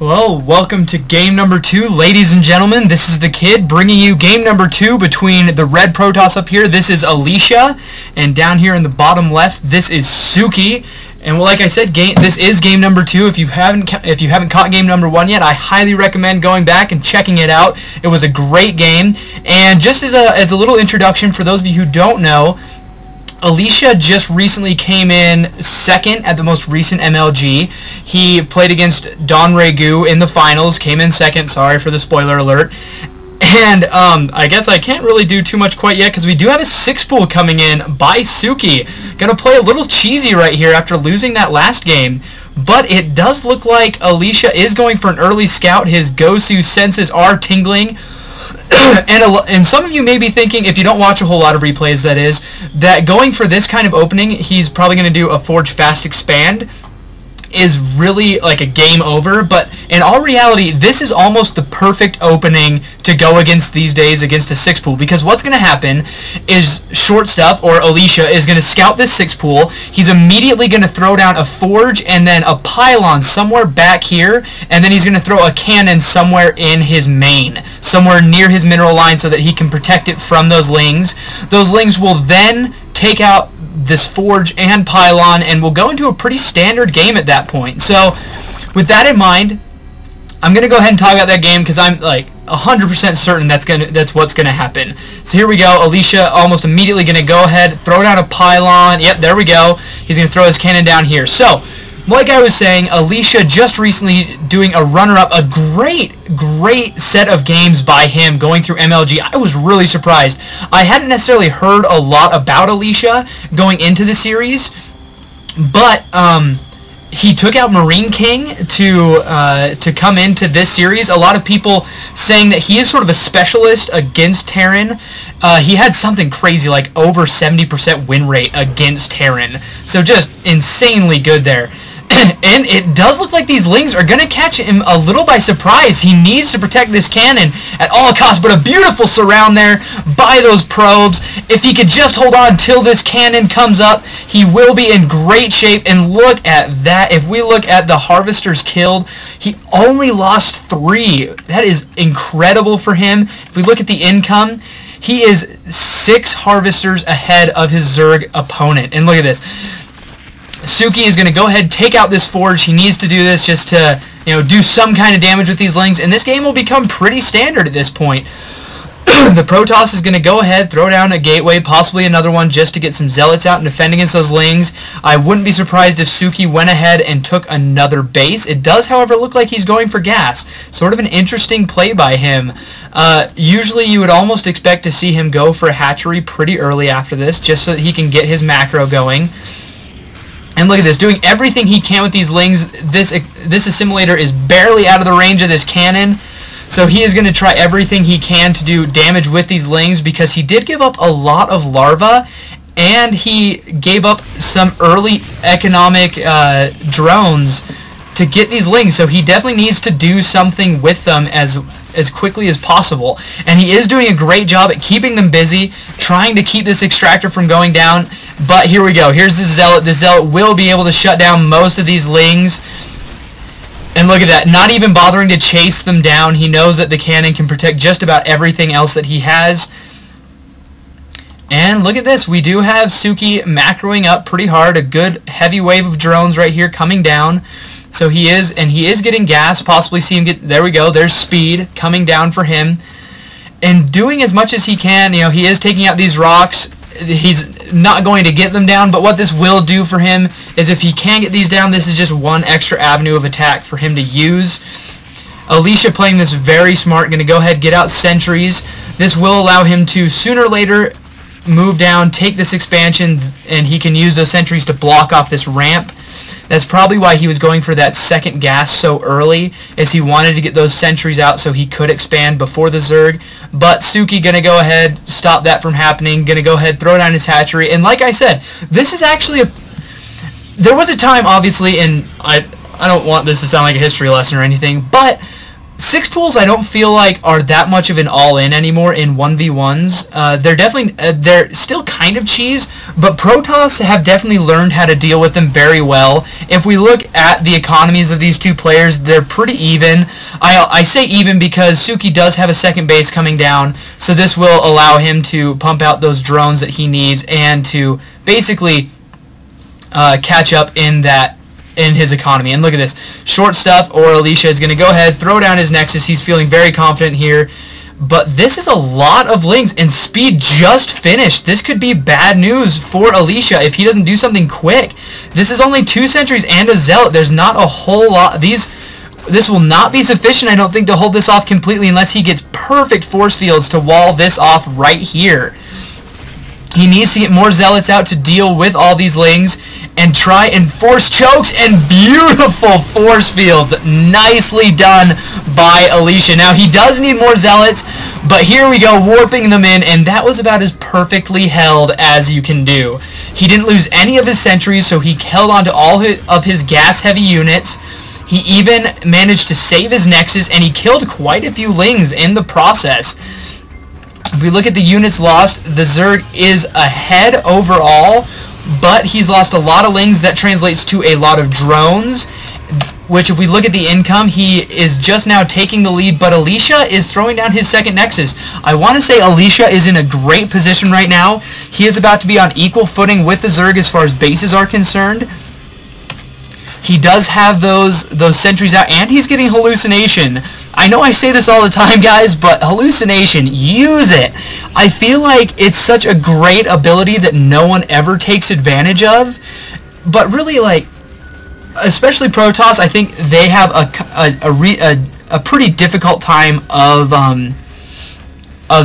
Well, welcome to game number 2, ladies and gentlemen. This is the Kid bringing you game number 2 between the red Protoss up here. This is Alicia, and down here in the bottom left, this is Suki. And like I said, this is game number 2. If you haven't caught game number 1 yet, I highly recommend going back and checking it out. It was a great game. And just as a little introduction for those of you who don't know, Alicia just recently came in second at the most recent MLG. He played against Don Regu in the finals, came in second, sorry for the spoiler alert. And I guess I can't really do too much quite yet because we do have a 6-pool coming in by Suki. Gonna play a little cheesy right here after losing that last game. But it does look like Alicia is going for an early scout. His Gosu senses are tingling. And some of you may be thinking, if you don't watch a whole lot of replays, that is, that going for this kind of opening, he's probably going to do a Forge Fast Expand, is really like a game over. But in all reality, this is almost the perfect opening to go against these days against a 6-pool, because what's going to happen is Short Stuff, or Alicia, is going to scout this 6-pool. He's immediately going to throw down a Forge and then a Pylon somewhere back here, and then he's going to throw a cannon somewhere in his main, somewhere near his mineral line, so that he can protect it from those lings. Those lings will then take out this Forge and Pylon, and we'll go into a pretty standard game at that point. So with that in mind, I'm gonna go ahead and talk about that game because I'm like 100% certain that's what's gonna happen. So here we go. Alicia almost immediately gonna go ahead, throw down a Pylon. Yep, there we go. He's gonna throw his cannon down here. So like I was saying, Alicia just recently doing a runner-up, a great set of games by him going through MLG. I was really surprised. I hadn't necessarily heard a lot about Alicia going into the series, but he took out Marine King to come into this series. A lot of people saying that he is sort of a specialist against Terran. He had something crazy like over 70% win rate against Terran, so just insanely good there. And it does look like these lings are going to catch him a little by surprise. He needs to protect this cannon at all costs, but a beautiful surround there by those probes. If he could just hold on till this cannon comes up, he will be in great shape. And look at that. If we look at the harvesters killed, he only lost 3. That is incredible for him. If we look at the income, he is 6 harvesters ahead of his Zerg opponent. And look at this. Suki is going to go ahead and take out this Forge. He needs to do this just to, do some kind of damage with these lings, and this game will become pretty standard at this point. The Protoss is going to go ahead, throw down a gateway, possibly another one, just to get some zealots out and defend against those lings. I wouldn't be surprised if Suki went ahead and took another base. It does, however, look like he's going for gas. Sort of an interesting play by him. Usually you would almost expect to see him go for a hatchery pretty early after this, just so that he can get his macro going. And look at this, doing everything he can with these lings. This assimilator is barely out of the range of this cannon, so he is going to try everything he can to do damage with these lings, because he did give up a lot of larvae, and he gave up some early economic drones to get these lings, so he definitely needs to do something with them as quickly as possible. And he is doing a great job at keeping them busy, trying to keep this extractor from going down. But here we go. Here's the Zealot. The Zealot will be able to shut down most of these lings. And look at that. Not even bothering to chase them down. He knows that the cannon can protect just about everything else that he has. And look at this. We do have Suki macroing up pretty hard. A good heavy wave of drones right here coming down. So he is getting gas. Possibly see him get, there we go. There's speed coming down for him. And doing as much as he can. He is taking out these rocks. He's not going to get them down, but what this will do for him is if he can get these down, this is just one extra avenue of attack for him to use. Alicia playing this very smart, going to go ahead, get out sentries. This will allow him to sooner or later move down, take this expansion, and he can use those sentries to block off this ramp. That's probably why he was going for that second gas so early, is he wanted to get those sentries out so he could expand before the Zerg. But Suki going to go ahead, stop that from happening, going to go ahead, throw down his hatchery. And like I said, this is actually there was a time, obviously, and I don't want this to sound like a history lesson or anything, but 6 pools I don't feel like are that much of an all-in anymore in 1v1s. They're definitely, they're still kind of cheese, but Protoss have definitely learned how to deal with them very well. If we look at the economies of these two players, they're pretty even. I say even because Suki does have a second base coming down, so this will allow him to pump out those drones that he needs and to basically catch up in his economy. And look at this. Short stuff, or Alicia is going to go ahead, throw down his Nexus. He's feeling very confident here. But this is a lot of lings, and speed just finished. This could be bad news for Alicia if he doesn't do something quick. This is only 2 sentries and a zealot. There's not a whole lot. This will not be sufficient, I don't think, to hold this off completely unless he gets perfect force fields to wall this off right here. He needs to get more zealots out to deal with all these lings and try and force chokes and beautiful force fields. Nicely done by Alicia. Now, he does need more zealots, but here we go, warping them in, and that was about as perfectly held as you can do. He didn't lose any of his sentries, so he held on to all of his gas-heavy units. He even managed to save his Nexus, and he killed quite a few lings in the process. If we look at the units lost, the Zerg is ahead overall, but he's lost a lot of lings. That translates to a lot of drones, which if we look at the income, he is just now taking the lead, but Alicia is throwing down his second Nexus. I want to say Alicia is in a great position right now. He is about to be on equal footing with the Zerg as far as bases are concerned. He does have those sentries out, and he's getting hallucination. I know I say this all the time, guys, but hallucination, use it. I feel like it's such a great ability that no one ever takes advantage of. But really, like, especially Protoss, I think they have a pretty difficult time of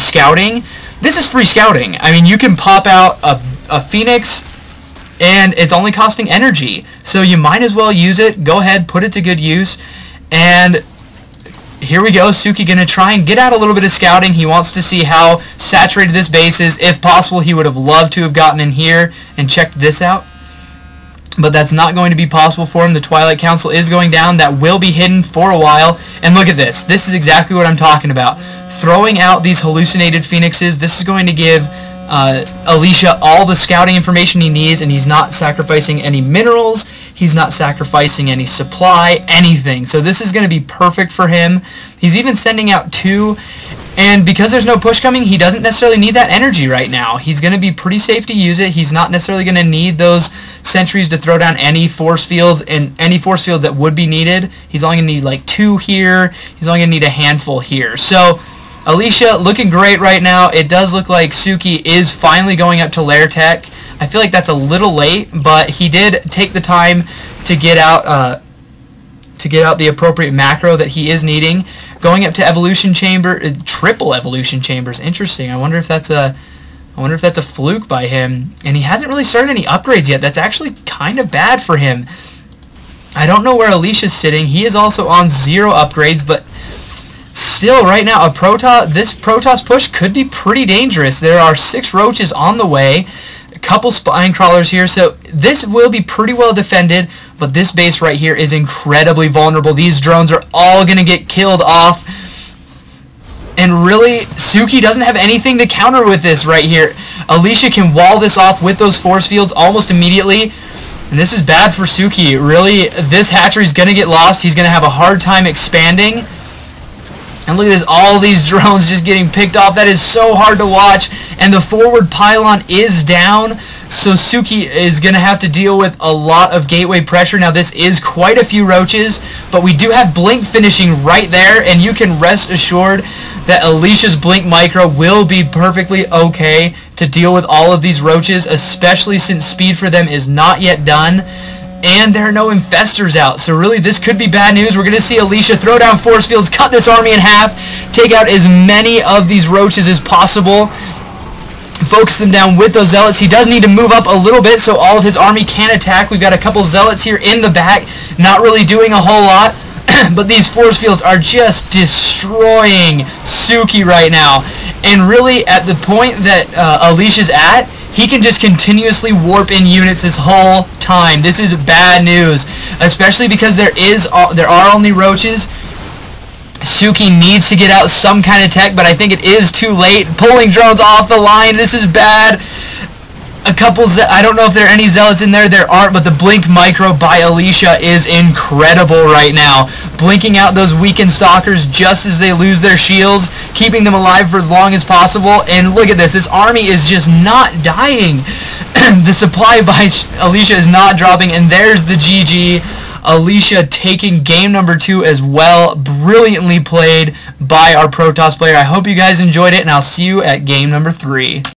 scouting. This is free scouting. I mean, you can pop out a Phoenix, and it's only costing energy, so you might as well use it. Go ahead, put it to good use. And here we go, Suki gonna try and get out a little bit of scouting. He wants to see how saturated this base is. If possible, he would have loved to have gotten in here and checked this out, but that's not going to be possible for him. The Twilight Council is going down. That will be hidden for a while. And look at this. This is exactly what I'm talking about. Throwing out these hallucinated Phoenixes, this is going to give Alicia all the scouting information he needs, and he's not sacrificing any minerals, he's not sacrificing any supply, anything. So this is going to be perfect for him. He's even sending out 2, and because there's no push coming, he doesn't necessarily need that energy right now. He's going to be pretty safe to use it. He's not necessarily going to need those sentries to throw down any force fields, and any force fields that would be needed. He's only going to need like 2 here. He's only going to need a handful here. So Alicia looking great right now. It does look like Suki is finally going up to Lair Tech. I feel like that's a little late, but he did take the time to get out the appropriate macro that he is needing. Going up to Evolution Chamber, triple Evolution Chambers. Interesting. I wonder if that's a fluke by him. And he hasn't really started any upgrades yet. That's actually kind of bad for him. I don't know where Alicia's sitting. He is also on 0 upgrades, but still, right now, this Protoss push could be pretty dangerous. There are 6 roaches on the way, a couple spine crawlers here, so this will be pretty well defended, but this base right here is incredibly vulnerable. These drones are all going to get killed off, and really, Suki doesn't have anything to counter with this right here. Alicia can wall this off with those force fields almost immediately, and this is bad for Suki. Really, this hatchery is going to get lost. He's going to have a hard time expanding. And look at this, all these drones just getting picked off. That is so hard to watch. And the forward pylon is down, so Suki is going to have to deal with a lot of gateway pressure. Now, this is quite a few roaches, but we do have Blink finishing right there, and you can rest assured that Alicia's Blink Micro will be perfectly okay to deal with all of these roaches, especially since speed for them is not yet done. And there are no infestors out, so really this could be bad news. We're going to see Alicia throw down force fields, cut this army in half, take out as many of these roaches as possible, focus them down with those zealots. He does need to move up a little bit so all of his army can attack. We've got a couple zealots here in the back, not really doing a whole lot, but these force fields are just destroying Suki right now. And really, at the point that Alicia's at, he can just continuously warp in units this whole time. This is bad news, especially because there are only roaches. Suki needs to get out some kind of tech, but I think it is too late. Pulling drones off the line. This is bad. A couple, I don't know if there are any zealots in there. There aren't, but the blink micro by Alicia is incredible right now. Blinking out those weakened stalkers just as they lose their shields, keeping them alive for as long as possible. And look at this. This army is just not dying. The supply by Alicia is not dropping, and there's the GG. Alicia taking game number 2 as well. Brilliantly played by our Protoss player. I hope you guys enjoyed it, and I'll see you at game number 3.